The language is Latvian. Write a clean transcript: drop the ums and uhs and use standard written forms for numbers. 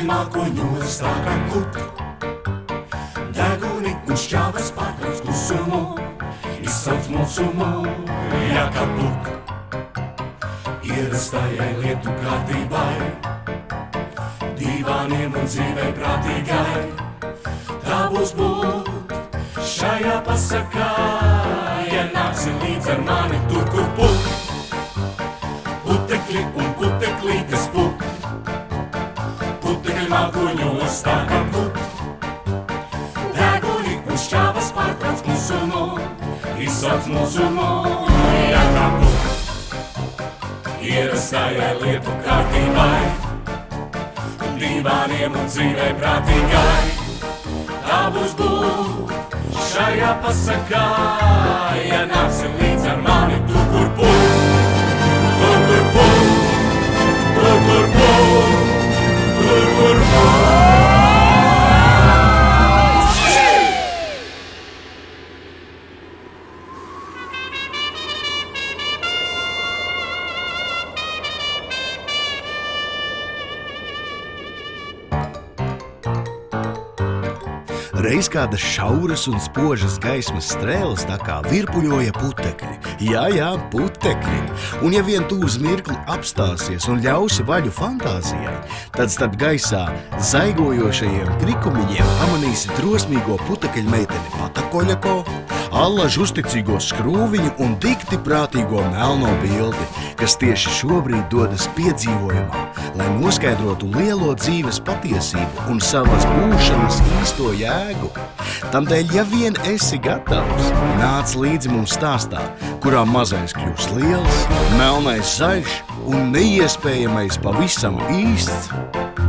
mākoņos tā kā kut. Deguni un šķāvas pārtrauc klusumu, izsauc mūsumu, jākapuk. Ierastajai lietu kārtībai, divāniem un dzīvei prātīgai. Tā būs būt šajā pasakā, ja nāksi līdz ar mani tur, kur puk. Putekļi un puteklītes puk, putekļi mākoņos tā kā puk. Deguni un šķāvas pārtrauc klusumu, izsauc mūsumu, jākapuk. Ierastajai lietu kārtībai, divāniem un dzīvei prātīgai. Tā būs būt šajā pasakā, ja nāksi līdz ar mani tur, kur puk. Tur, kur puk, tur, kur puk, tur, kur puk. Reiz kādas šauras un spožas gaismas strēles tā kā virpuļoja putekļi. Jā, putekļi. Un ja vien tu uz mirkli apstāsies un ļausi vaļu fantāzijai, tad starp gaisā zaigojošajiem krikumiņiem pamanīsi drosmīgo putekļmeiteni Patakoļako, allaž uzticīgo skrūviņu un dikti prātīgo melno bildi, kas tieši šobrīd dodas piedzīvojumā, lai noskaidrotu lielo dzīves patiesību un savas būšanas īsto jēgu. Tamdēļ, ja vien esi gatavs, nāc līdzi mums stāstā, kurā mazais kļūs liels, melnais zaļš un neiespējamais pavisam īsts.